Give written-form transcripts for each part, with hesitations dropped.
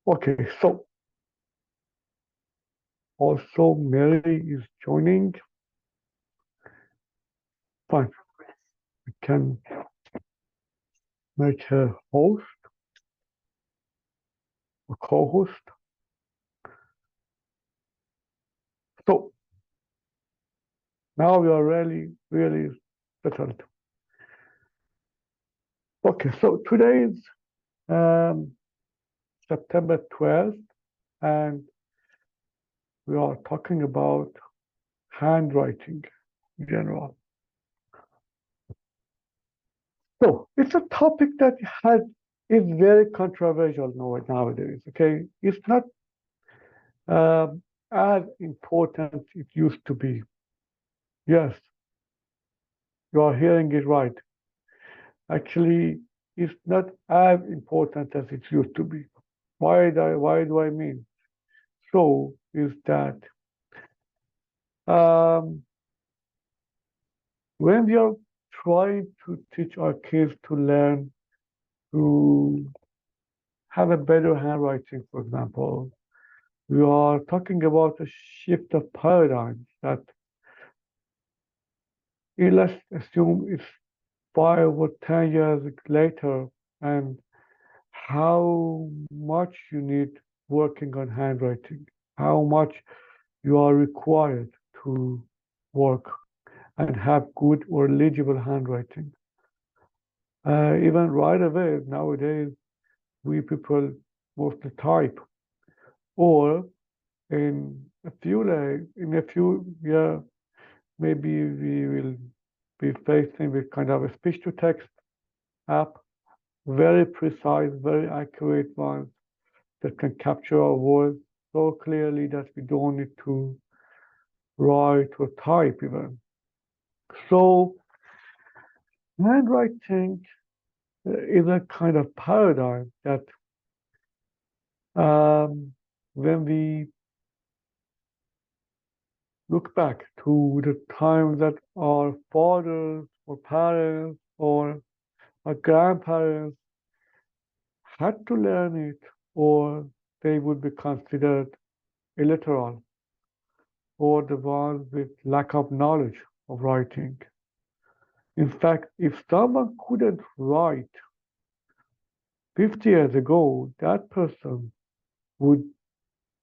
Okay, so also Mary is joining. Fine, we can make her host or co-host. So now we are really settled. Okay, so today is um, September 12th, and we are talking about handwriting in general. So it's a topic that is very controversial nowadays. Okay, it's not um, as important it used to be. Yes, you are hearing it right. Actually, it's not as important as it used to be. Why do I mean? So is that um, when we are trying to teach our kids to learn to have a better handwriting, for example, we are talking about a shift of paradigms that let's assume it's 5 or 10 years later, and how much you need working on handwriting, how much you are required to work and have good or legible handwriting. Even right away, nowadays, we people mostly type, or in a few years, maybe we will be facing with kind of a speech to text app, very precise, very accurate ones that can capture our voice so clearly that we don't need to write or type even. So handwriting is a kind of paradigm that when we look back to the time that our fathers or parents or our grandparents had to learn it, or they would be considered illiterate, or the ones with lack of knowledge of writing. In fact, if someone couldn't write 50 years ago, that person would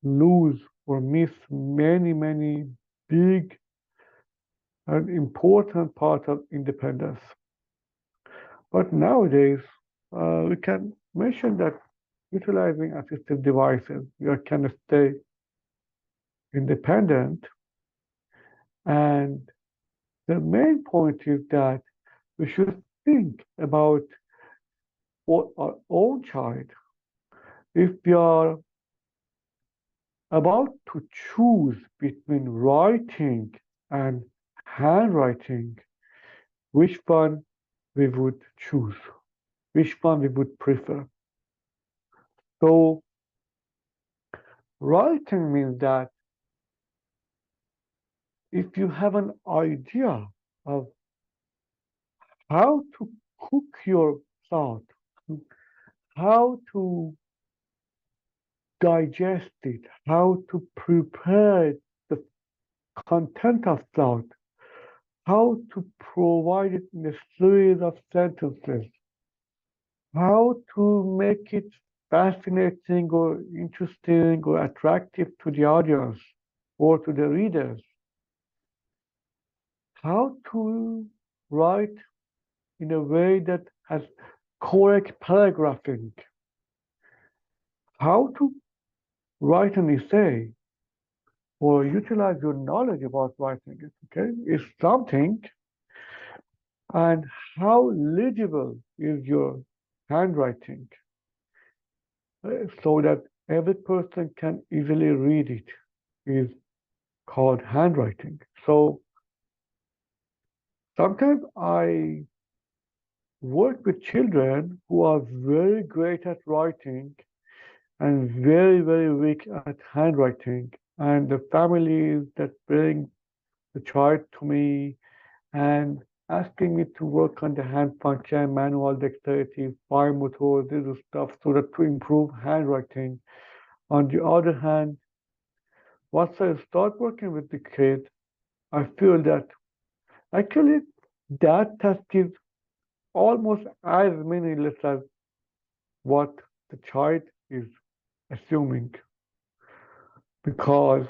lose or miss many big and important part of independence. But nowadays, we can mention that utilizing assistive devices, you can stay independent. And the main point is that we should think about what our own child, if we are about to choose between writing and handwriting, which one we would choose, which one we would prefer. So writing means that if you have an idea of how to cook your thought, how to digest it, how to prepare the content of thought, how to provide it in a series of sentences, how to make it fascinating or interesting or attractive to the audience or to the readers, how to write in a way that has correct paragraphing, how to write an essay or utilize your knowledge about writing it, okay, is something, and how legible is your handwriting so that every person can easily read it is called handwriting. So sometimes I work with children who are very great at writing and very weak at handwriting. And the families that bring the child to me and asking me to work on the hand function, manual dexterity, fine motor, this stuff, so that to improve handwriting. On the other hand, once I start working with the kid, I feel that actually that task is almost as meaningless as what the child is assuming. Because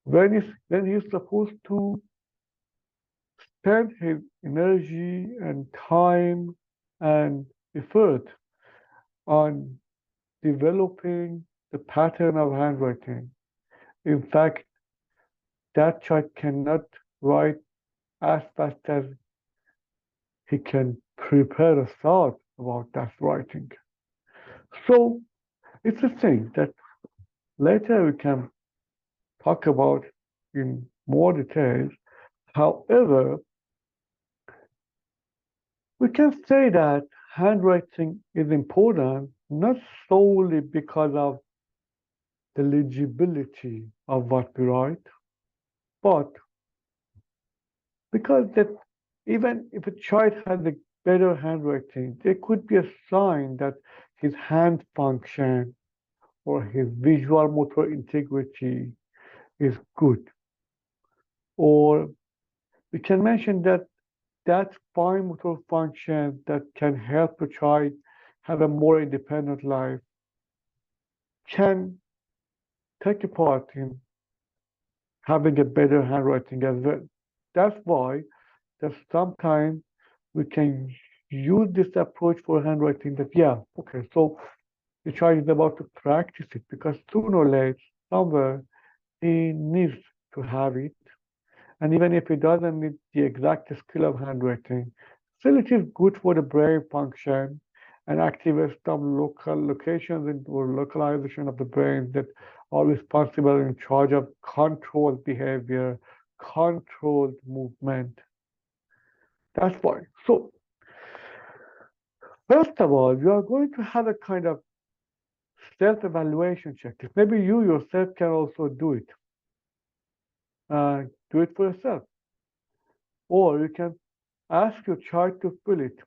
when he's supposed to spend his energy and time and effort on developing the pattern of handwriting. In fact, that child cannot write as fast as he can prepare a thought about that writing. So it's a thing that later we can talk about in more details. However, we can say that handwriting is important not solely because of the legibility of what we write, but because that even if a child has a better handwriting, there could be a sign that his hand function or his visual motor integrity is good. Or we can mention that that fine motor function that can help a child have a more independent life can take a part in having a better handwriting as well. That's why that sometimes we can use this approach for handwriting that, yeah, okay, so the child is about to practice it because sooner or later, somewhere, he needs to have it. And even if he doesn't need the exact skill of handwriting, still it is good for the brain function and activates some local locations or localization of the brain that are responsible in charge of controlled behavior, controlled movement. That's why. So, first of all, you are going to have a kind of self-evaluation checklist. Maybe you yourself can also do it. Do it for yourself. Or you can ask your child to fill it.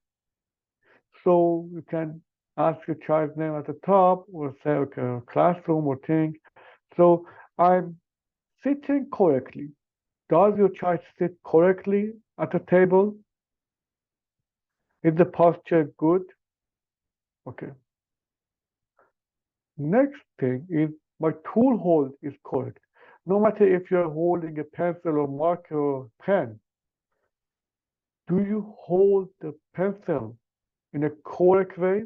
So you can ask your child's name at the top or say, okay, classroom or thing. So I'm sitting correctly. Does your child sit correctly at the table? Is the posture good? Okay. Next thing is my tool hold is correct. No matter if you're holding a pencil or marker or pen, do you hold the pencil in a correct way?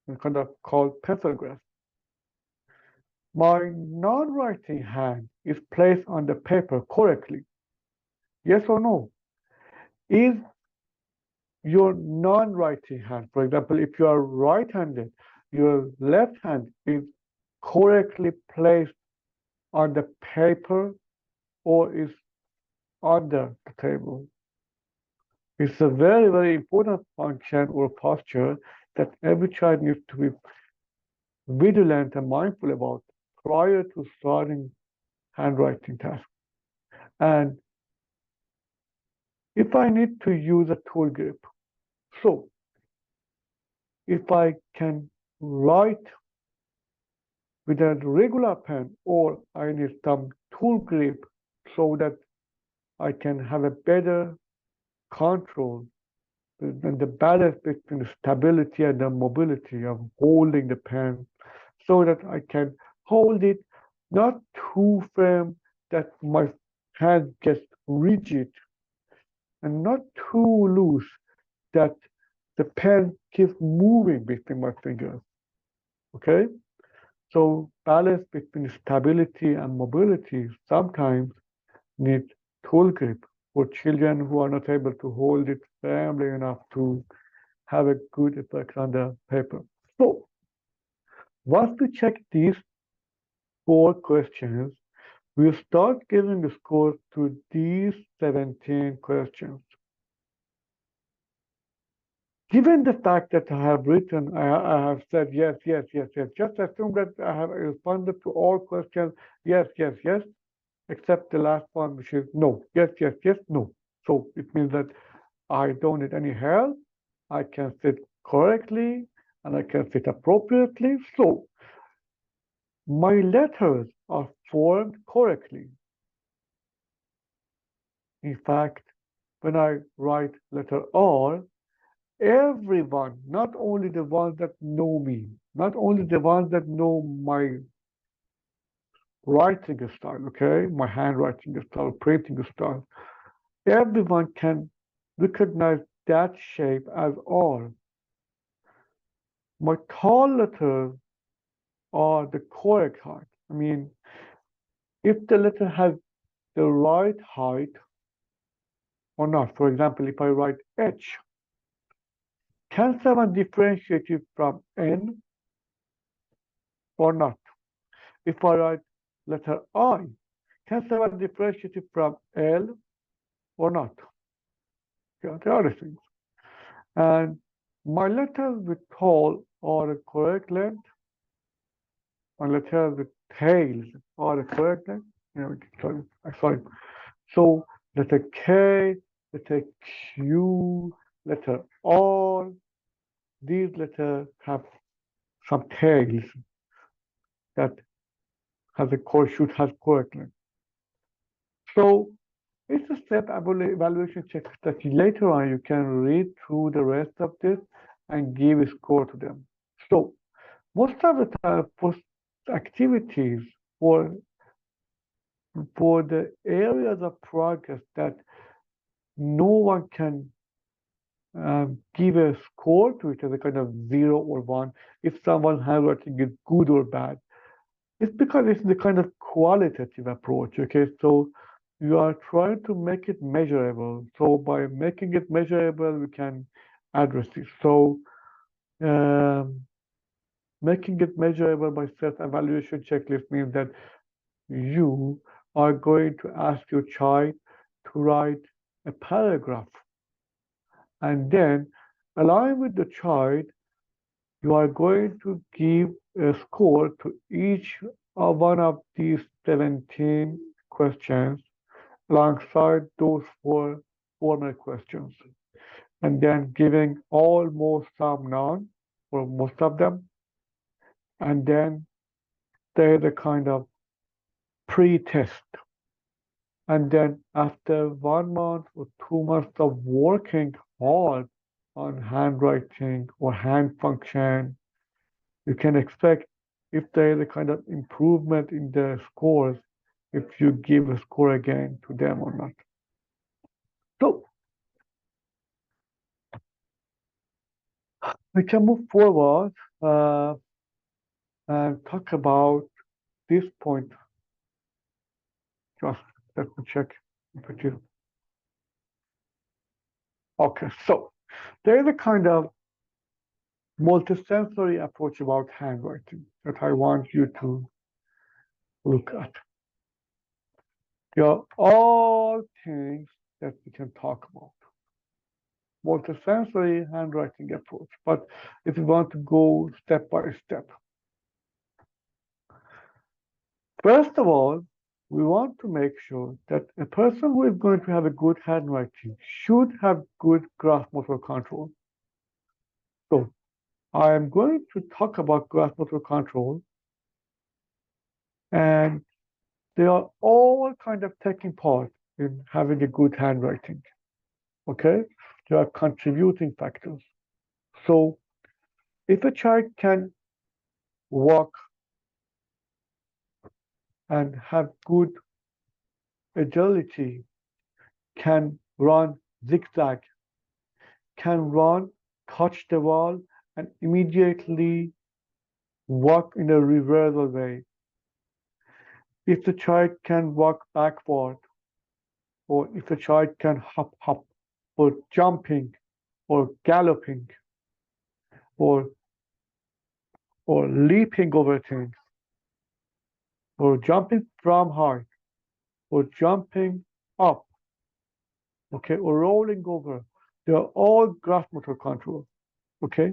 And kind of called pencil grasp. My non-writing hand is placed on the paper correctly. Yes or no? Is your non-writing hand, for example, if you are right-handed, your left hand is correctly placed on the paper or is under the table. It's a very, very important function or posture that every child needs to be vigilant and mindful about prior to starting handwriting tasks. And if I need to use a tool grip, so if I can write with a regular pen or I need some tool grip so that I can have a better control and the balance between the stability and the mobility of holding the pen so that I can hold it not too firm that my hand gets rigid and not too loose that the pen keeps moving between my fingers. Okay? So balance between stability and mobility sometimes need tool grip for children who are not able to hold it firmly enough to have a good effect on the paper. So once we check these 4 questions, we'll start giving the score to these 17 questions. Given the fact that I have written, I have said yes, yes, yes, yes, just assume that I have responded to all questions, yes, yes, yes, except the last one, which is no, yes, yes, yes, no. So it means that I don't need any help, I can sit correctly, and I can sit appropriately. So my letters are formed correctly. In fact, when I write letter R, everyone, not only the ones that know me, not only the ones that know my writing style, okay, my handwriting style, printing style, everyone can recognize that shape as R. My tall letters are the correct height. I mean, if the letter has the right height or not. For example, if I write H, can someone differentiate it from N or not? If I write letter I, can someone differentiate it from L or not? Yeah, the other things. And my letters with tall are the correct length. My letters with tails are the correct length. Sorry. So letter K, letter Q, letter R, these letters have some tails that has a core should have correct length. So it's a step evaluation check that later on you can read through the rest of this and give a score to them. So most of the time for activities for the areas of progress that no one can give a score to it as a kind of 0 or 1 if someone's handwriting is good or bad. It's because it's the kind of qualitative approach, okay? So you are trying to make it measurable. So by making it measurable, we can address it. So um, making it measurable by self-evaluation checklist means that you are going to ask your child to write a paragraph, and then along with the child, you are going to give a score to each one of these 17 questions alongside those four formal questions, and then giving almost some none for most of them, and then there's a kind of pre-test. And then after 1 month or 2 months of working hard on handwriting or hand function, you can expect if there is a kind of improvement in the scores, if you give a score again to them or not. So we can move forward uh, and talk about this point. Just let me check if it is. Okay, so there is a kind of multisensory approach about handwriting that I want you to look at. They are all things that we can talk about. Multisensory handwriting approach. But if you want to go step by step, first of all, we want to make sure that a person who is going to have a good handwriting should have good grasp motor control. So I am going to talk about grasp motor control, and they are all kind of taking part in having a good handwriting. Okay? They are contributing factors. So if a child can walk and have good agility, can run zigzag, can run, touch the wall, and immediately walk in a reversal way. If the child can walk backward, or if the child can hop, or jumping, or galloping, or leaping over things, or jumping from height, or jumping up, okay, or rolling over. They are all grasp motor control, okay?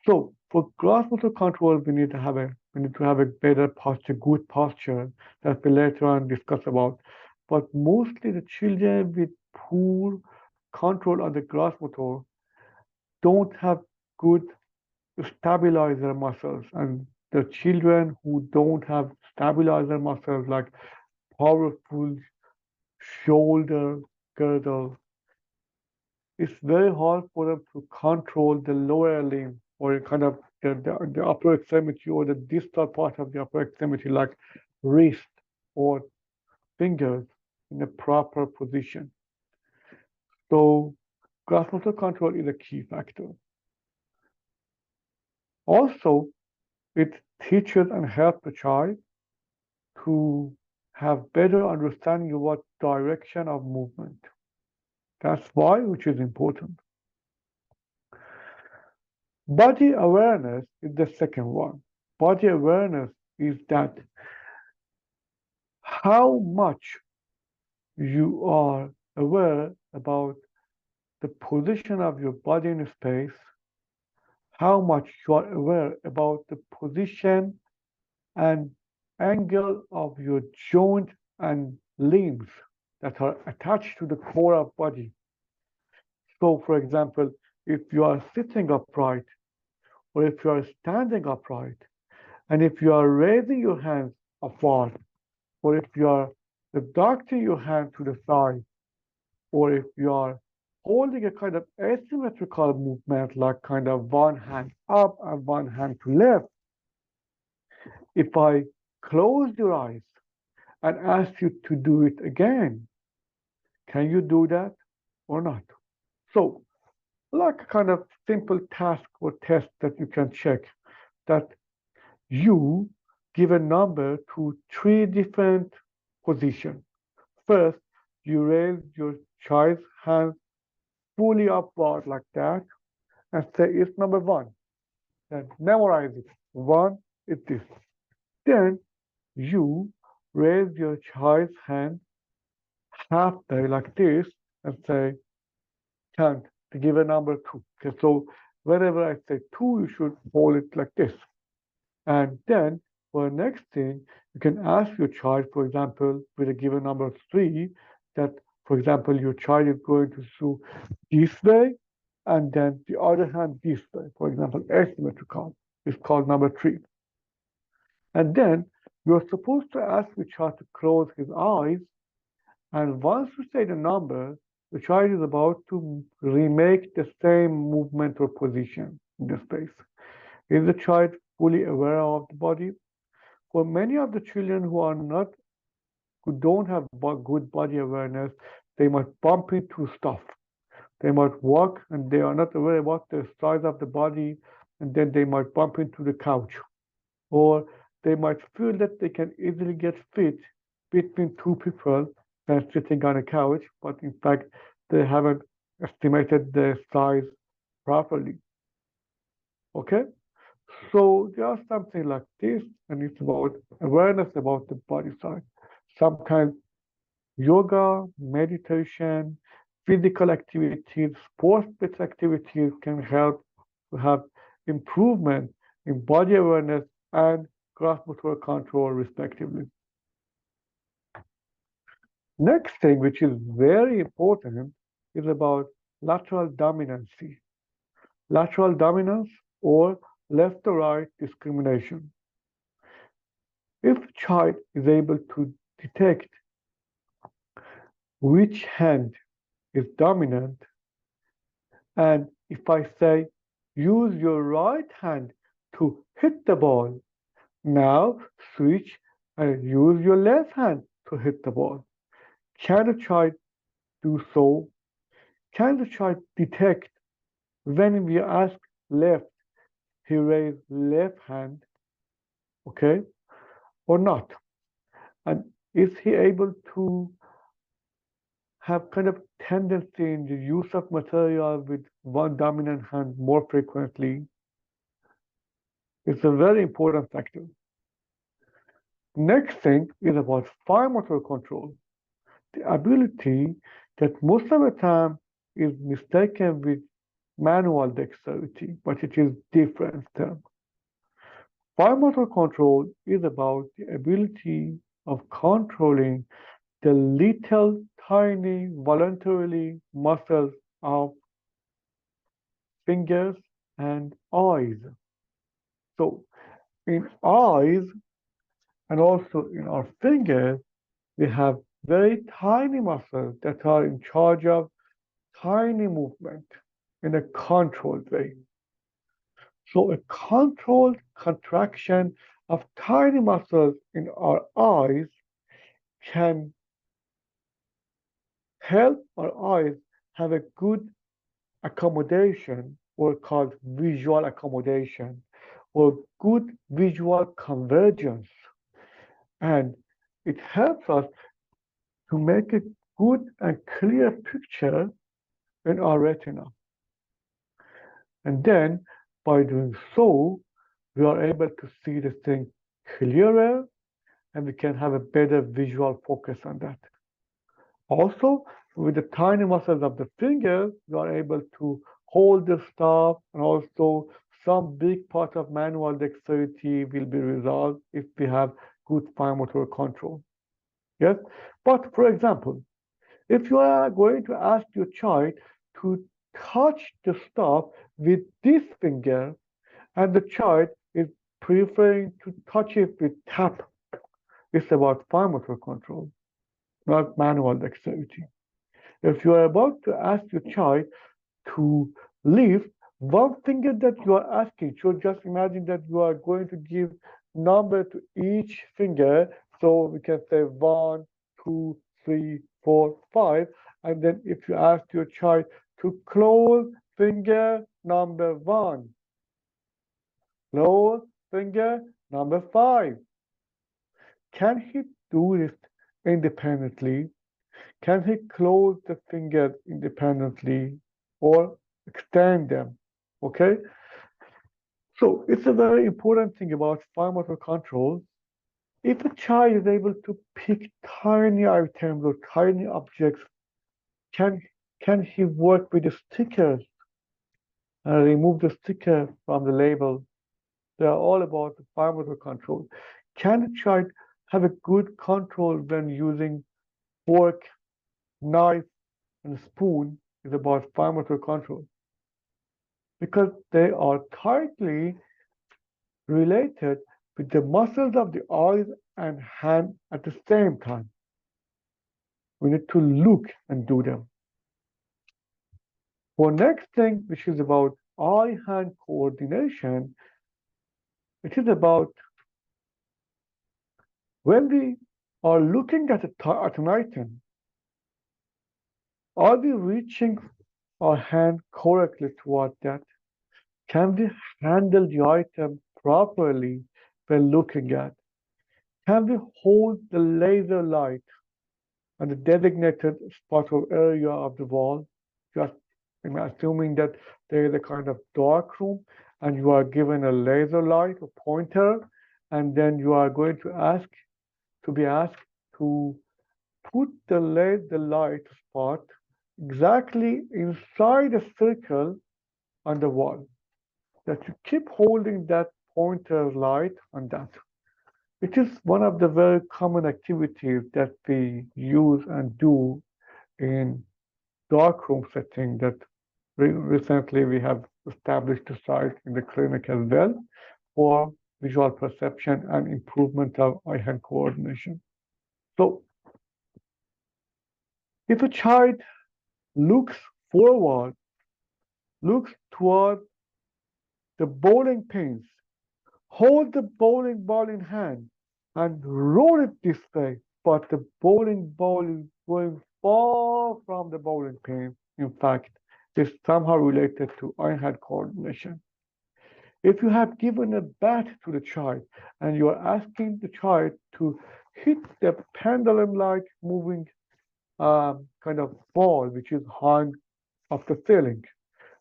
So for grasp motor control, we need to have a better posture, good posture that we later on discuss about. But mostly the children with poor control on the grasp motor don't have good stabilizer muscles, and the children who don't have stabilizer muscles like powerful shoulder girdle, it's very hard for them to control the lower limb or kind of the upper extremity or the distal part of the upper extremity, like wrist or fingers, in a proper position. So, gross motor control is a key factor. Also, it teaches and helps the child to have better understanding of what direction of movement. That's why, which is important. Body awareness is the second one. Body awareness is that how much you are aware about the position of your body in space, how much you are aware about the position and angle of your joint and limbs that are attached to the core of body. So, for example, if you are sitting upright, or if you are standing upright, and if you are raising your hands apart, or if you are abducting your hand to the side, or if you are holding a kind of asymmetrical movement, like kind of one hand up and one hand to left, if I close your eyes and ask you to do it again, can you do that or not? So, like a kind of simple task or test that you can check, that you give a number to three different positions. First, you raise your child's hand fully upward like that and say it's number one. Then memorize it. One is this. Then you raise your child's hand halfway like this and say count to give a number two. Okay, so whenever I say two, you should hold it like this. And then for the next thing, you can ask your child, for example, with a given number of three, that, for example, your child is going to do this way, and then the other hand this way. For example, asymmetrical is called number three. And then you're supposed to ask your child to close his eyes, and once you say the number, the child is about to remake the same movement or position in the space. Is the child fully aware of the body? For many of the children who don't have good body awareness, they might bump into stuff. They might walk and they are not aware about the size of the body, and then they might bump into the couch. Or they might feel that they can easily get fit between two people and sitting on a couch, but in fact, they haven't estimated the size properly. Okay? So there are something like this, and it's about awareness about the body side. Sometimes yoga, meditation, physical activities, sports-based activities can help to have improvement in body awareness and gross motor control, respectively. Next thing, which is very important, is about lateral dominancy. Lateral dominance or left or right discrimination. If a child is able to detect which hand is dominant, and if I say, use your right hand to hit the ball, now switch and use your left hand to hit the ball. Can the child do so? Can the child detect when we ask left, he raise left hand, okay, or not? And is he able to have kind of tendency in the use of material with one dominant hand more frequently? It's a very important factor. Next thing is about fine motor control. The ability that most of the time is mistaken with manual dexterity, but it is different term. Fine motor control is about the ability of controlling the little tiny voluntarily muscles of fingers and eyes. So in eyes and also in our fingers, we have very tiny muscles that are in charge of tiny movement in a controlled way. So a controlled contraction of tiny muscles in our eyes can help our eyes have a good accommodation or called visual accommodation or good visual convergence. And it helps us to make a good and clear picture in our retina. And then by doing so, we are able to see the thing clearer and we can have a better visual focus on that. Also, with the tiny muscles of the fingers, you are able to hold the stuff, and also some big part of manual dexterity will be resolved if we have good fine motor control. Yes, but for example, if you are going to ask your child to touch the stuff with this finger, and the child is preferring to touch it with tap, it's about fine motor control, not manual dexterity. If you are about to ask your child to lift one finger that you are asking, so just imagine that you are going to give number to each finger. So we can say 1, 2, 3, 4, 5. And then if you ask your child to close finger number 1, close finger number 5. Can he do it independently? Can he close the fingers independently or extend them? Okay, so it's a very important thing about fine motor control. If a child is able to pick tiny items or tiny objects, can can he work with the stickers and remove the sticker from the label? They are all about the fine motor control. Can a child have a good control when using fork, knife, and spoon? Is about fine motor control because they are tightly related with the muscles of the eyes and hand at the same time. We need to look and do them. For next thing, which is about eye-hand coordination, it is about when we are looking at, at an item, are we reaching our hand correctly toward that? Can we handle the item properly when looking at? Can we hold the laser light on the designated spot or area of the wall? Just assuming that there is a kind of dark room and you are given a laser light or pointer, and then you are going to be asked to put the light spot exactly inside a circle on the wall. That you keep holding that pointer light on that. It is one of the very common activities that we use and do in darkroom setting that recently we have established a site in the clinic as well for visual perception and improvement of eye-hand coordination. So if a child looks forward, looks toward the bowling pins, hold the bowling ball in hand and roll it this way, but the bowling ball is going far from the bowling pin. In fact, is somehow related to eye-hand coordination. If you have given a bat to the child and you are asking the child to hit the pendulum-like moving kind of ball which is hung off the ceiling,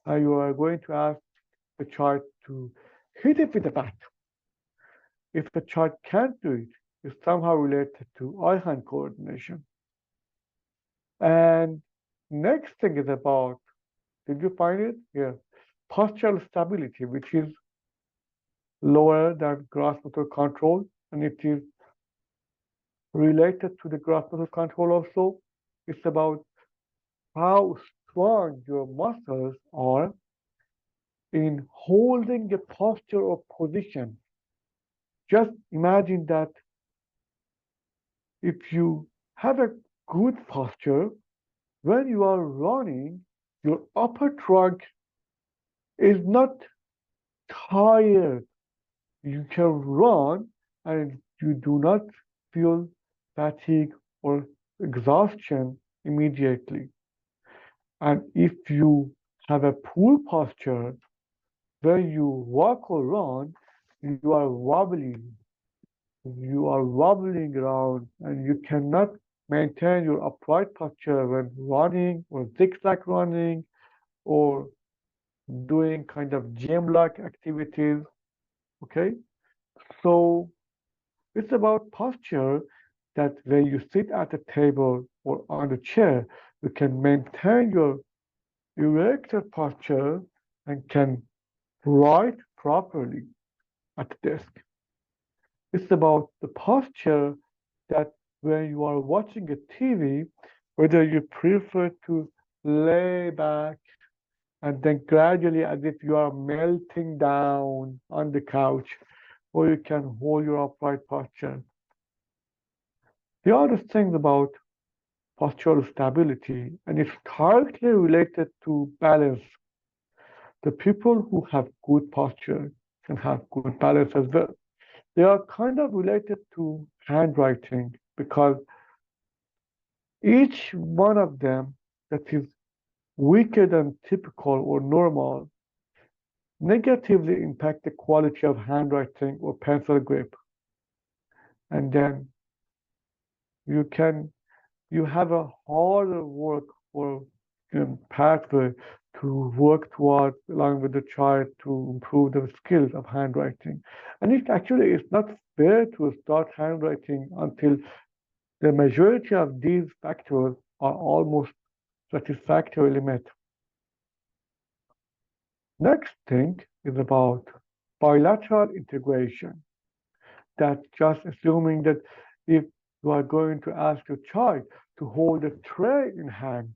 and you are going to ask the child to hit it with a bat. If the child can't do it, it's somehow related to eye-hand coordination. And next thing is about, did you find it? Yeah. Postural stability, which is lower than gross motor control, and it is related to the gross motor control also. It's about how strong your muscles are in holding a posture or position Just imagine that if you have a good posture, when you are running, your upper trunk is not tired. You can run and you do not feel fatigue or exhaustion immediately. And if you have a poor posture, when you walk or run, you are wobbly. You are wobbling around and you cannot maintain your upright posture when running or zigzag running or doing kind of gym-like activities. Okay, so it's about posture that when you sit at a table or on a chair, you can maintain your erected posture and can write properly at the desk. It's about the posture that when you are watching a TV, whether you prefer to lay back and then gradually, as if you are melting down on the couch, or you can hold your upright posture. The other thing about postural stability, and it's directly related to balance. The people who have good posture can have good balance as well. They are kind of related to handwriting because each one of them that is weaker than typical or normal negatively impact the quality of handwriting or pencil grip. And then you can you have a harder work or pathway to work towards along with the child to improve the skills of handwriting. And it actually is not fair to start handwriting until the majority of these factors are almost satisfactorily met. Next thing is about bilateral integration. That's just assuming that if you are going to ask your child to hold a tray in hand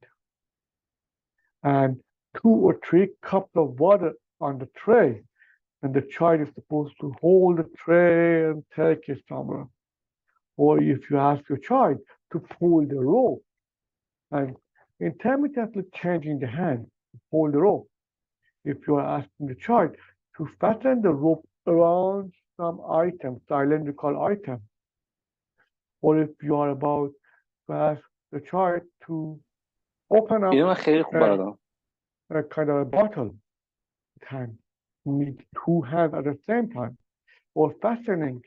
and 2 or 3 cups of water on the tray, and the child is supposed to hold the tray and take it somewhere. Or if you ask your child to pull the rope and intermittently changing the hand to pull the rope, if you are asking the child to fasten the rope around some item, cylindrical item, or if you are about to ask the child to open up اینو من خیلی خوب a, بلدم. a kind of a bottle with hand, you need 2 hands at the same time, or fastening,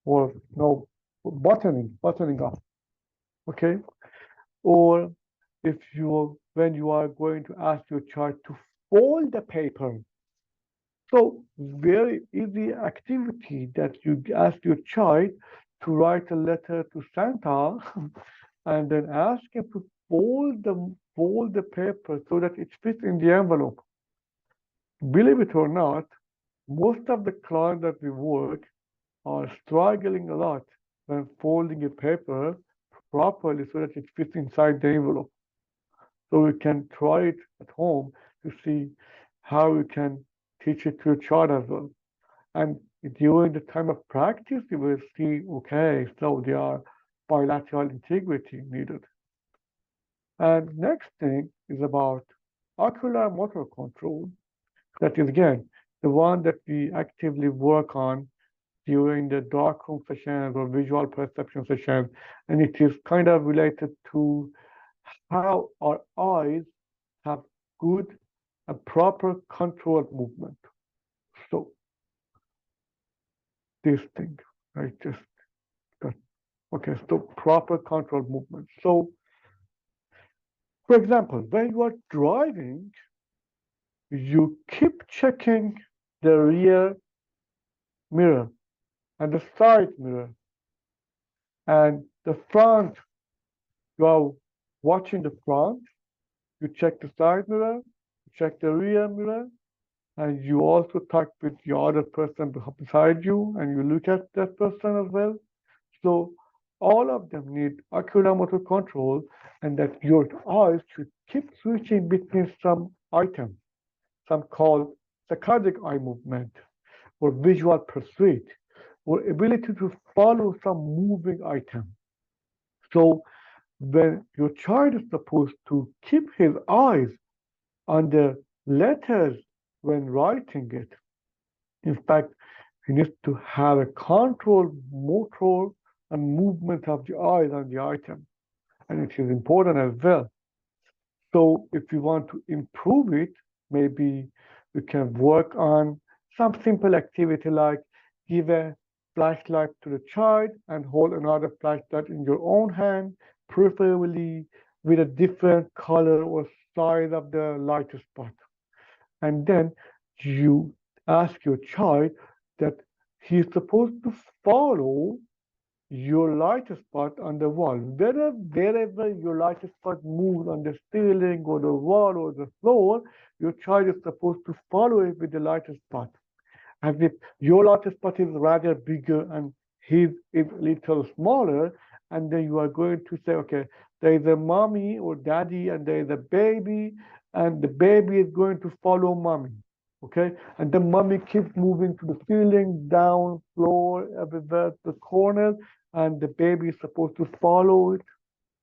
or no, buttoning up, okay? Or if you, when you are going to ask your child to fold the paper, so very easy activity that you ask your child to write a letter to Santa and then ask him to fold the paper so that it fits in the envelope. Believe it or not, most of the clients that we work are struggling a lot when folding a paper properly so that it fits inside the envelope. So you can try it at home to see how you can teach it to your child as well. And during the time of practice, you will see, okay, so there are bilateral integrity needed. And next thing is about ocular motor control. That is again the one that we actively work on during the darkroom sessions or visual perception sessions, and it is kind of related to how our eyes have good and proper controlled movement. So this thing, I just got okay. So proper controlled movement. So, for example, when you are driving, you keep checking the rear mirror and the side mirror and the front. You are watching the front, you check the side mirror, you check the rear mirror, and you also talk with the other person beside you and you look at that person as well. So all of them need oculomotor control and that your eyes should keep switching between some items, some called saccadic eye movement or visual pursuit. or ability to follow some moving item. So when your child is supposed to keep his eyes on the letters when writing it, in fact, he needs to have a controlled motor and movement of the eyes on the item. And it is important as well. So if you want to improve it, maybe you can work on some simple activity like give a flashlight to the child and hold another flashlight in your own hand, preferably with a different color or size of the light spot. And then you ask your child that he's supposed to follow your light spot on the wall. Wherever your light spot moves on the ceiling or the wall or the floor, your child is supposed to follow it with the light spot. As if your light spot is rather bigger and his is a little smaller, and then you are going to say, okay, there is a mommy or daddy and there is a baby, and the baby is going to follow mommy. Okay, and the mommy keeps moving to the ceiling, down, floor, everywhere, the corners, and the baby is supposed to follow it.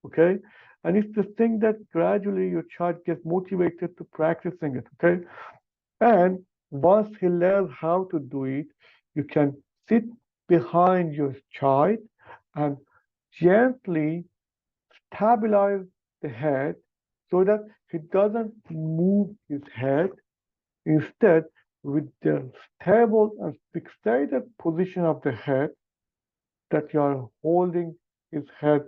Okay, and it's the thing that gradually your child gets motivated to practicing it. Okay, and once he learns how to do it, you can sit behind your child and gently stabilize the head so that he doesn't move his head. Instead, with the stable and fixated position of the head, that you are holding his head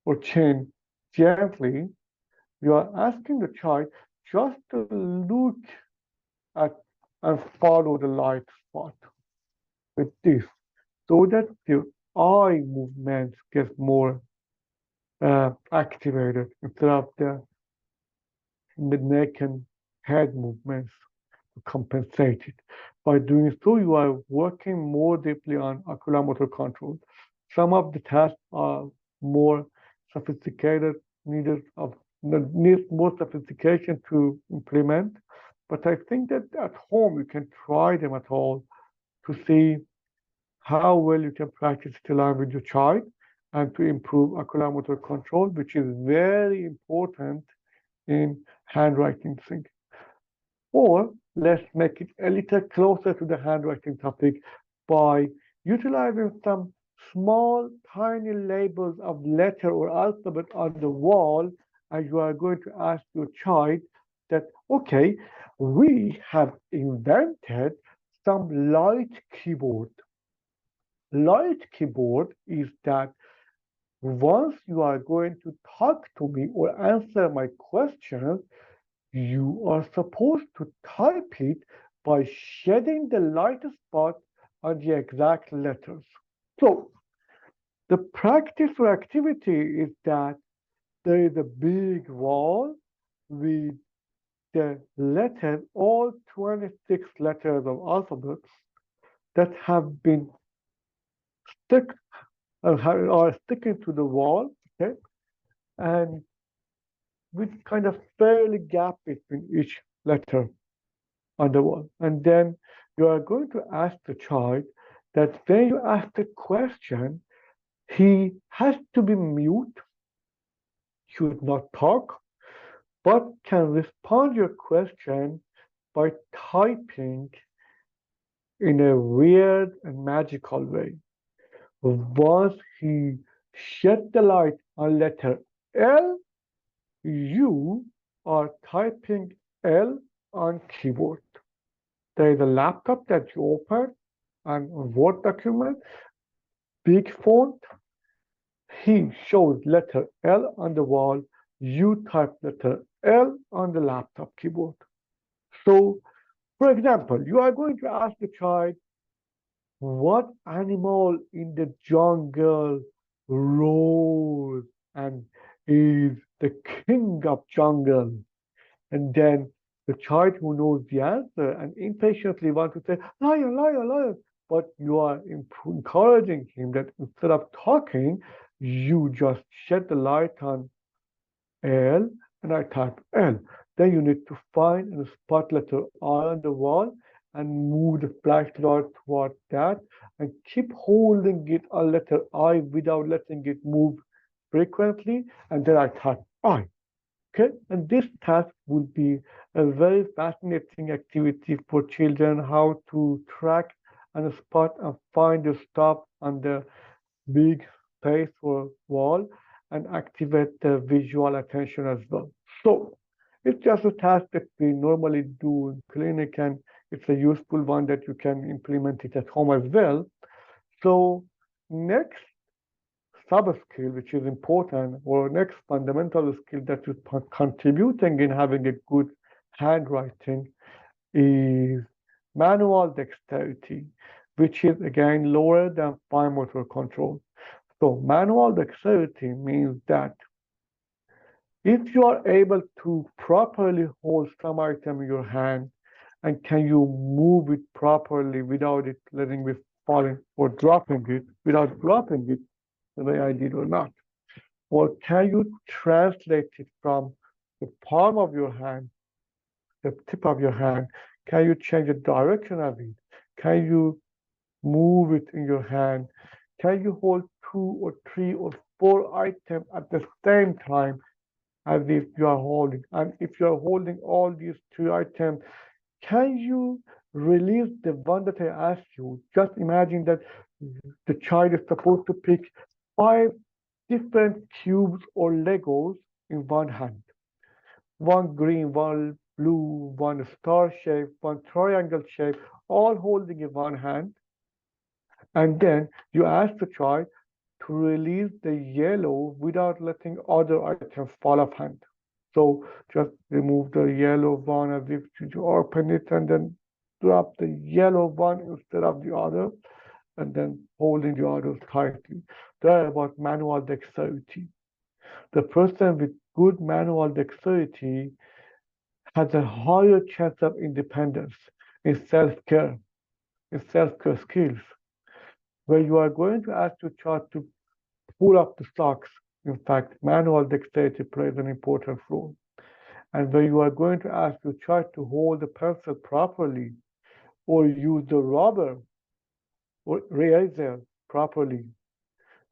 or chin gently, you are asking the child just to look at and follow the light spot with this so that the eye movements get more activated instead of the neck and head movements to compensate it. By doing so, you are working more deeply on oculomotor control. Some of the tasks are more sophisticated, need more sophistication to implement. But I think that at home you can try them at all to see how well you can practice it along with your child and to improve oculomotor control, which is very important in handwriting thing. Or let's make it a little closer to the handwriting topic by utilizing some small, tiny labels of letter or alphabet on the wall, and you are going to ask your child that, okay, we have invented some light keyboard. Light keyboard is that once you are going to talk to me or answer my questions, you are supposed to type it by shedding the light spot on the exact letters. So the practice or activity is that there is a big wall with the letters, all 26 letters of alphabets that have been stuck are sticking to the wall, okay, and with kind of fairly gap between each letter on the wall. And then you are going to ask the child that when you ask the question, he has to be mute, should not talk, but can respond your question by typing in a weird and magical way. Once he shed the light on letter L, you are typing L on keyboard. There is a laptop that you open and a Word document, big font. He shows letter L on the wall. You type letter L on the laptop keyboard. So, for example, you are going to ask the child, what animal in the jungle roars and is the king of jungle? And then the child who knows the answer and impatiently wants to say, lion, lion, lion. But you are encouraging him that instead of talking, you just shed the light on L and I type L. Then you need to find and spot letter I on the wall and move the flashlight toward that and keep holding it on letter I without letting it move frequently. And then I type I. Okay, and this task would be a very fascinating activity for children, how to track and spot and find the stop on the big space or wall and activate the visual attention as well. So it's just a task that we normally do in clinic, and it's a useful one that you can implement it at home as well. So next sub-skill, which is important, or next fundamental skill that is contributing in having a good handwriting is manual dexterity, which is again lower than fine motor control. So manual dexterity means that if you are able to properly hold some item in your hand and can you move it properly without it letting it falling or dropping it without dropping it the way I did or not? Or can you translate it from the palm of your hand, the tip of your hand? Can you change the direction of it? Can you move it in your hand? Can you hold two or three or four items at the same time as if you are holding? And if you are holding all these three items, can you release the one that I asked you? Just imagine that the child is supposed to pick five different cubes or Legos in one hand. One green, one blue, one star shape, one triangle shape, all holding in one hand. And then you ask the child to release the yellow without letting other items fall off hand. So just remove the yellow one as if you open it and then drop the yellow one instead of the other and then holding the others tightly. They're about manual dexterity. The person with good manual dexterity has a higher chance of independence in self-care, in self-care skills, where you are going to ask your child to pull up the socks. In fact, manual dexterity plays an important role. And where you are going to ask your child to hold the pencil properly or use the rubber or eraser properly.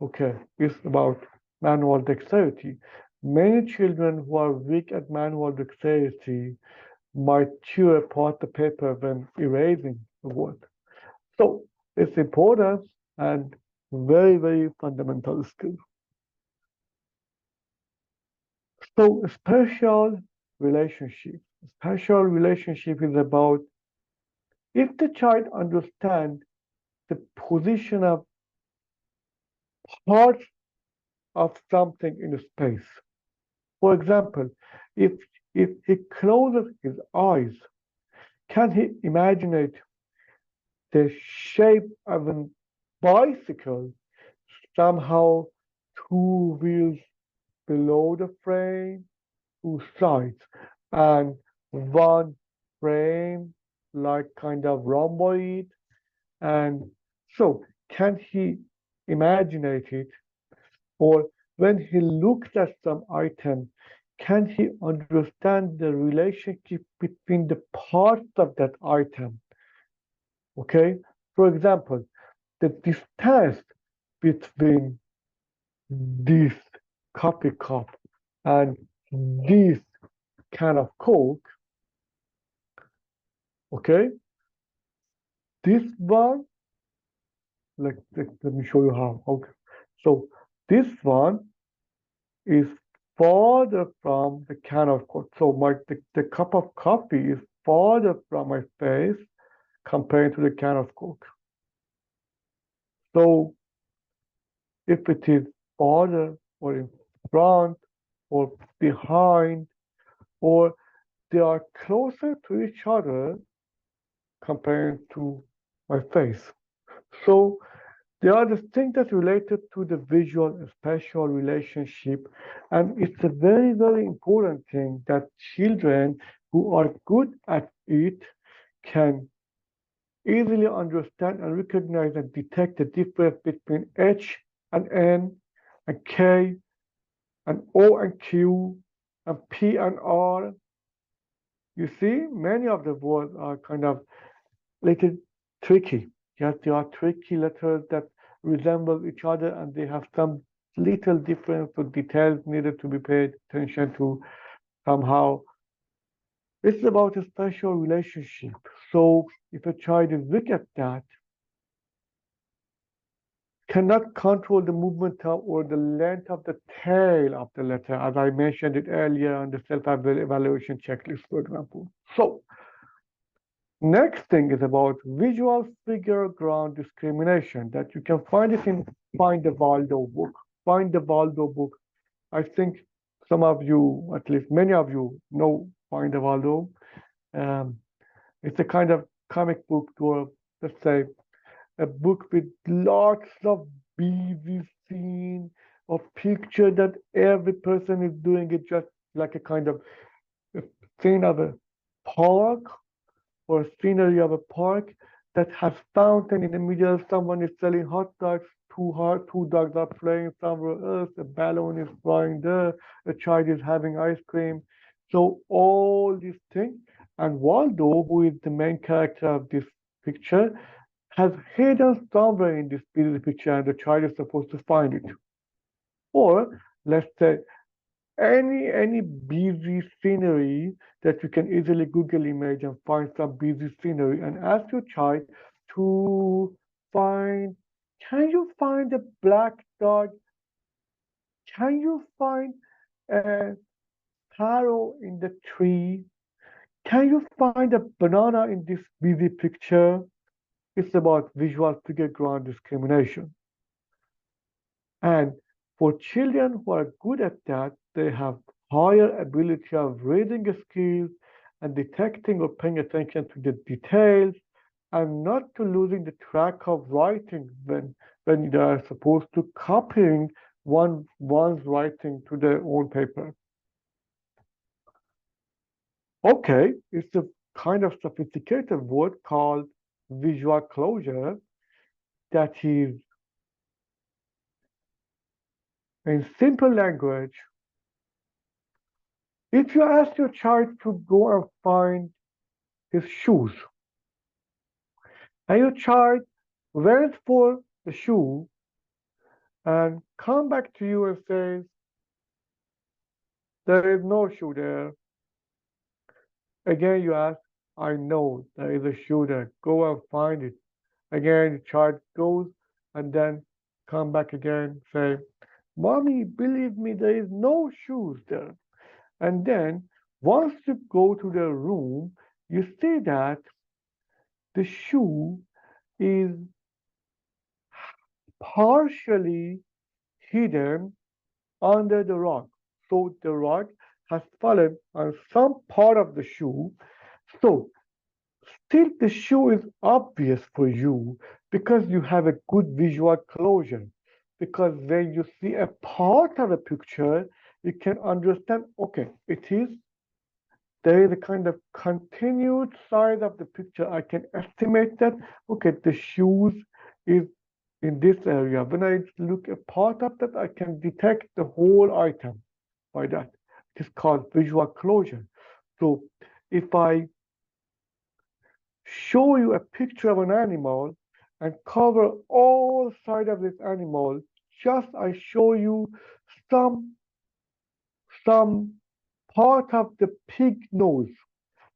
Okay, it's about manual dexterity. Many children who are weak at manual dexterity might chew apart the paper when erasing the word. So it's important and very, very fundamental skill. So special relationship. Special relationship is about if the child understands the position of parts of something in space. For example, if if he closes his eyes, can he imagine the shape of a bicycle somehow two wheels below the frame, two sides, and one frame like kind of rhomboid. And so, can he imagine it? Or when he looks at some item, can he understand the relationship between the parts of that item? Okay, for example, the distance between this coffee cup and this can of Coke, okay, this one, let me show you how. Okay, so this one is farther from the can of Coke. So the cup of coffee is farther from my face compared to the can of Coke. So if it is farther or in front or behind or they are closer to each other compared to my face. So they are the things that related to the visual and spatial relationship. And it's a very, very important thing that children who are good at it can easily understand and recognize and detect the difference between H and N and K and O and Q and P and R. You see, many of the words are kind of little tricky. Yes, there are tricky letters that resemble each other and they have some little difference or details needed to be paid attention to somehow. It's about a special relationship. So if a child is weak at that, cannot control the movement of or the length of the tail of the letter, as I mentioned it earlier on the self-evaluation checklist, for example. So next thing is about visual figure ground discrimination that you can find it in Find the Waldo book. Find the Waldo book. I think some of you, at least many of you, know Find the Waldo. Um, it's a kind of comic book or let's say a book with lots of busy scene of picture that every person is doing it just like a kind of a scene of a park or scenery of a park that has fountain in the middle. Someone is selling hot dogs. Two dogs are playing somewhere else. A balloon is flying there. A child is having ice cream. So all these things. And Waldo, who is the main character of this picture, has hidden somewhere in this busy picture, and the child is supposed to find it. Or let's say any busy scenery that you can easily Google image and find some busy scenery and ask your child to find, can you find a black dog? Can you find a sparrow in the tree? Can you find a banana in this busy picture? It's about visual figure ground discrimination. And for children who are good at that, they have higher ability of reading skills and detecting or paying attention to the details and not to losing the track of writing when they are supposed to copying one's writing to their own paper. Okay, it's a kind of sophisticated word called visual closure that is in simple language. If you ask your child to go and find his shoes, and your child went for the shoe and come back to you and says, there is no shoe there. Again, you ask, I know there is a shoe there. Go and find it. Again, the child goes and then come back again, say, Mommy, believe me, there is no shoes there. And then once you go to the room, you see that the shoe is partially hidden under the rug. So the rug has fallen on some part of the shoe. So still the shoe is obvious for you because you have a good visual closure. Because when you see a part of a picture, you can understand, okay, it is there is a kind of continued size of the picture. I can estimate that, okay, the shoes is in this area. When I look a part of that, I can detect the whole item by that. It is called visual closure. So if I show you a picture of an animal and cover all side of this animal, just I show you some some part of the pig nose.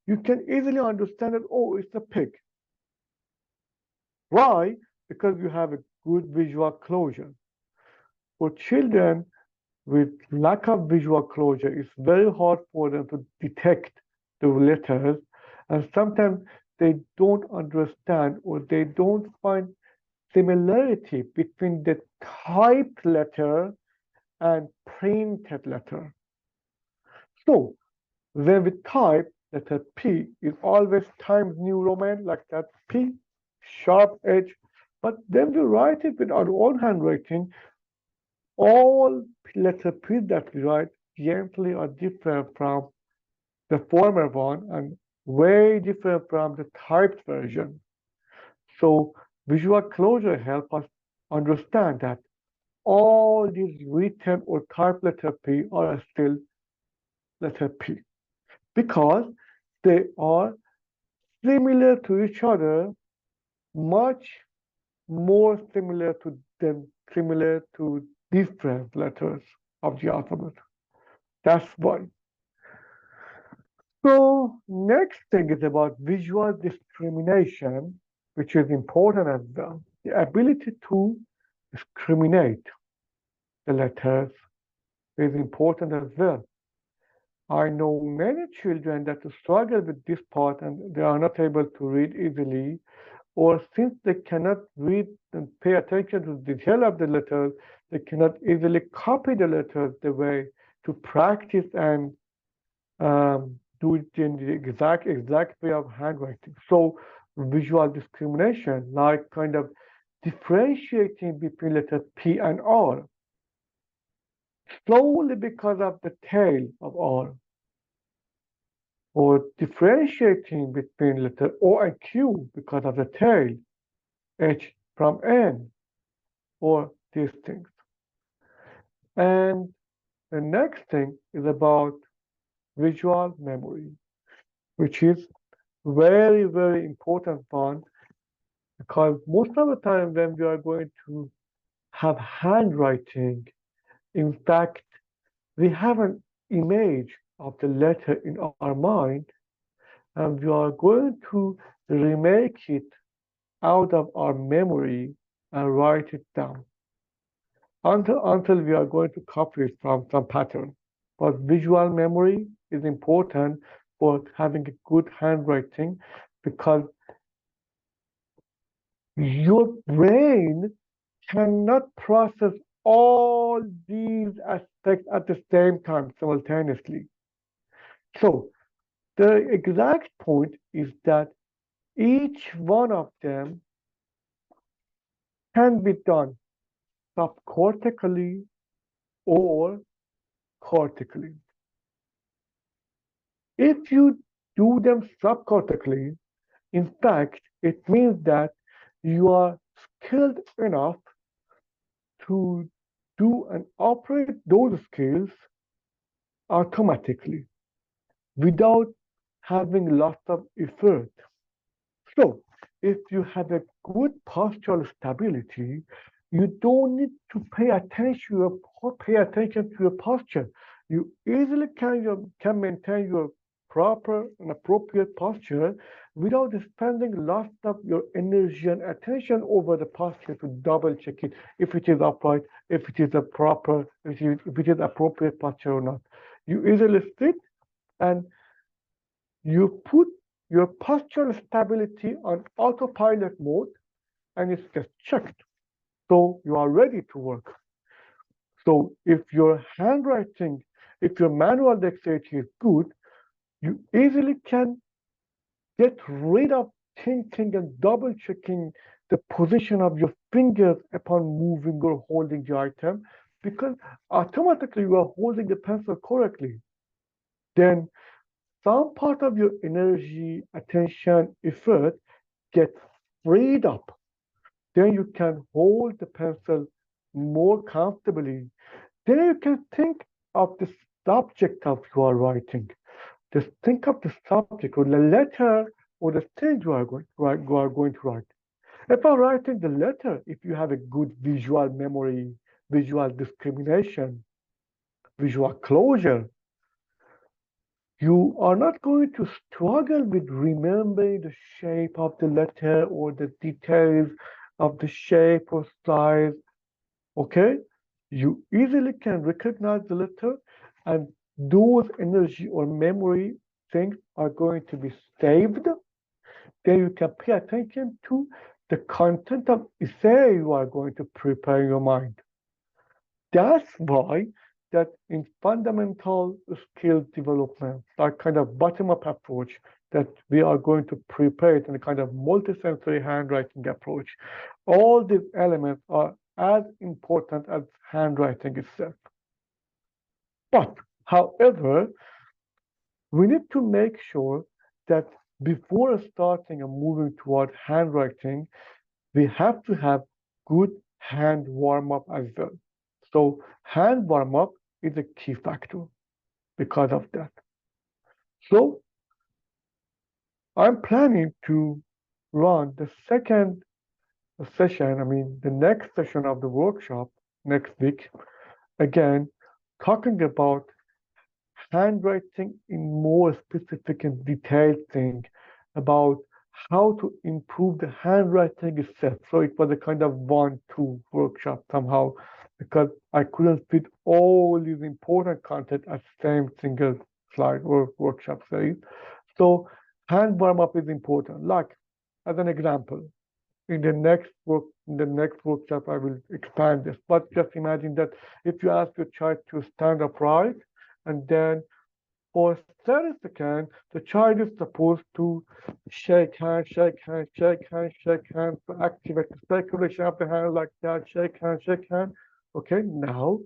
You can easily understand that, oh, it's a pig. Why? Because you have a good visual closure. For children with lack of visual closure, it's very hard for them to detect the letters, and sometimes they don't understand or they don't find similarity between the typed letter and printed letter. So when we type, letter P is always Times New Roman, like that P, sharp edge. But when we write it with our own handwriting, all letter P that we write gently are different from the former one and way different from the typed version. So visual closure helps us understand that all these written or typed letter P are still letter P because they are similar to each other, much more similar to than similar to different letters of the alphabet. That's why. So next thing is about visual discrimination, which is important as well. The ability to discriminate the letters is important as well. I know many children that struggle with this part and they are not able to read easily, or since they cannot read and pay attention to the detail of the letters, they cannot easily copy the letters the way to practice and do it in the exact way of handwriting. So visual discrimination, like kind of differentiating between letter P and R, slowly because of the tail of R, or differentiating between letter O and Q because of the tail, H from N, or these things. And the next thing is about visual memory, which is very, very important one because most of the time when we are going to have handwriting, in fact, we have an image of the letter in our mind and we are going to remake it out of our memory and write it down until we are going to copy it from some pattern. But visual memory is important for having a good handwriting because your brain cannot process all these aspects at the same time simultaneously. So the exact point is that each one of them can be done subcortically or cortically. If you do them subcortically, in fact, it means that you are skilled enough to do and operate those skills automatically without having lots of effort. So, if you have a good postural stability, you don't need to pay attention to your posture. You easily can maintain your proper and appropriate posture without spending lots of your energy and attention over the posture to double check it if it is upright, if it is a proper, if it is appropriate posture or not. You easily sit and you put your postural stability on autopilot mode and it's just checked. So you are ready to work. So if your handwriting, if your manual dexterity is good, you easily can get rid of thinking and double checking the position of your fingers upon moving or holding the item because automatically you are holding the pencil correctly. Then some part of your energy, attention, effort gets freed up. Then you can hold the pencil more comfortably. Then you can think of the subject of your writing. Just think of the subject or the letter or the thing you are going to write. If I'm writing the letter, if you have a good visual memory, visual discrimination, visual closure, you are not going to struggle with remembering the shape of the letter or the details of the shape or size. Okay? You easily can recognize the letter, and those energy or memory things are going to be saved. Then you can pay attention to the content of essay you are going to prepare in your mind. That's why that in fundamental skill development, that kind of bottom-up approach that we are going to prepare it in a kind of multisensory handwriting approach, all these elements are as important as handwriting itself. But, however, we need to make sure that before starting and moving toward handwriting, we have to have good hand warm-up as well. So hand warm-up is a key factor because of that. So I'm planning to run the second session, I mean, the next session of the workshop next week, again, talking about handwriting in more specific and detailed thing about how to improve the handwriting itself. So it was a kind of 1-2 workshop somehow because I couldn't fit all these important content at the same single slide or workshop series. So hand warm up is important. Like as an example, in the next workshop I will expand this. But just imagine that if you ask your child to stand upright and then for 30 seconds, the child is supposed to shake hands, shake hands, shake hands, shake hands, to activate the circulation of the hand like that, shake hands, shake hands. Okay, now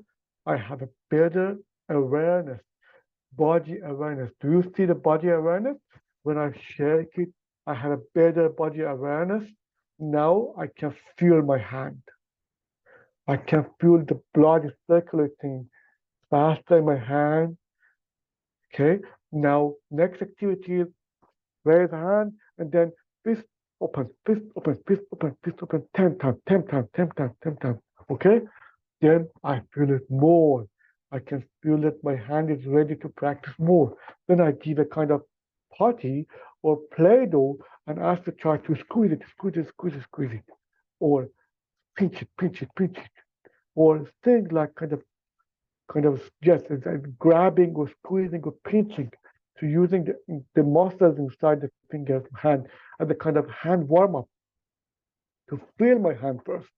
I have a better awareness, body awareness. Do you see the body awareness? When I shake it, I have a better body awareness. Now I can feel my hand. I can feel the blood is circulating faster in my hand. Okay, now next activity is raise a hand and then fist open, fist open, fist open, fist open 10 times, 10 times, 10 times, 10 times. Okay, then I feel it more. I can feel that my hand is ready to practice more. Then I give a kind of party or play doh and ask the child to squeeze it, squeeze it, squeeze it, squeeze it, or pinch it, pinch it, pinch it, or things like kind of yes, grabbing or squeezing or pinching to using the muscles inside the fingers hand as a kind of hand warm up to feel my hand first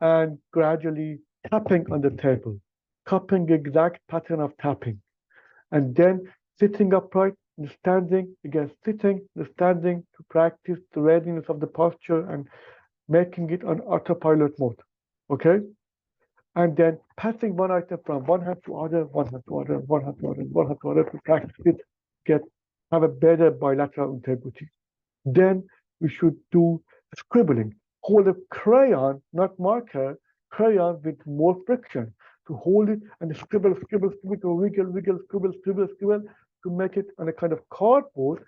and gradually tapping on the table, copying the exact pattern of tapping, and then sitting upright and standing, again sitting and standing to practice the readiness of the posture and making it on autopilot mode. Okay? And then passing one item from one hand to other, one hand to other, one hand to other, one hand to other to practice it, get have a better bilateral integrity. Then we should do scribbling. Hold a crayon, not marker, crayon with more friction to hold it and scribble, scribble, scribble, to wiggle, wiggle, scribble, scribble, scribble to make it on a kind of cardboard,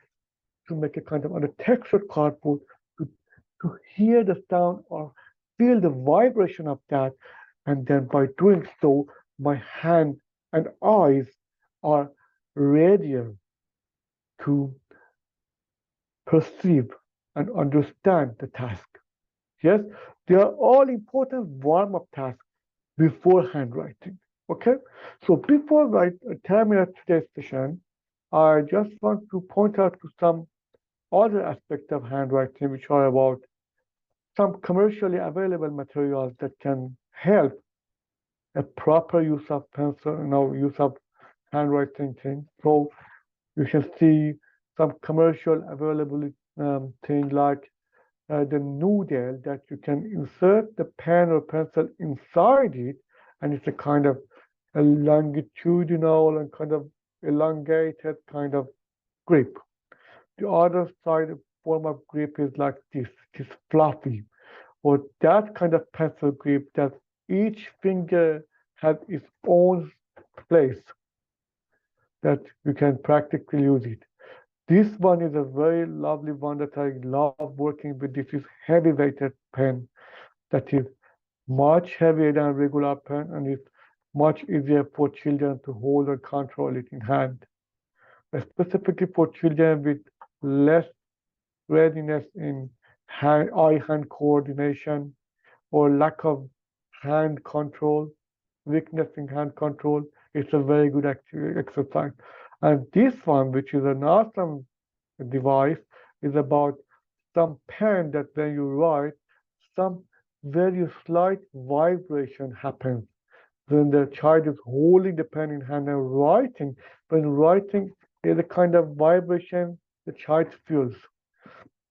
to make a kind of on a textured cardboard to, to hear the sound or feel the vibration of that. And then by doing so, my hand and eyes are readier to perceive and understand the task. Yes, they are all important warm up tasks before handwriting. Okay, so before I terminate today's session, I just want to point out to some other aspects of handwriting, which are about some commercially available materials that can help a proper use of pencil, use of handwriting thing. So you can see some commercial available thing like the noodle that you can insert the pen or pencil inside it, and it's a kind of a longitudinal and kind of elongated kind of grip. The other side form of grip is like this, it is fluffy, or that kind of pencil grip that each finger has its own place that you can practically use it. This one is a very lovely one that I love working with. This is heavy weighted pen that is much heavier than regular pen and it's much easier for children to hold and control it in hand. Specifically for children with less readiness in eye-hand coordination or lack of hand control, weakness in hand control, it's a very good exercise. And this one, which is an awesome device, is about some pen that when you write, some very slight vibration happens when the child is holding the pen in hand and writing. When writing, there's a kind of vibration the child feels,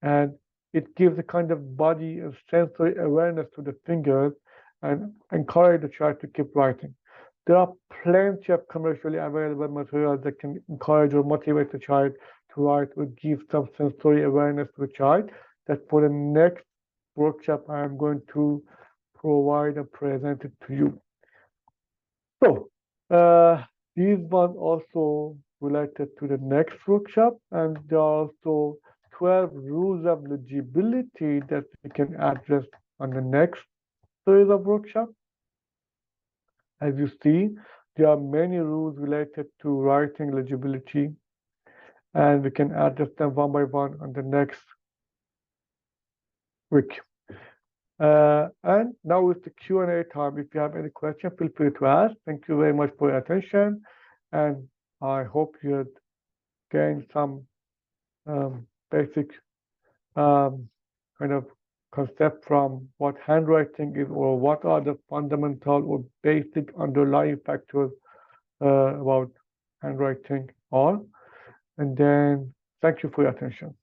and it gives a kind of body and sensory awareness to the fingers and encourage the child to keep writing. There are plenty of commercially available materials that can encourage or motivate the child to write or give some sensory awareness to the child. That for the next workshop, I am going to provide and present it to you. So, these one also related to the next workshop, and there are also 12 rules of legibility that we can address on the next series of workshops. As you see, there are many rules related to writing legibility, and we can address them one by one on the next week. And now is the Q&A time. If you have any question, feel free to ask. Thank you very much for your attention, and I hope you had gained some basic kind of concept from what handwriting is, or what are the fundamental or basic underlying factors about handwriting are. And then thank you for your attention.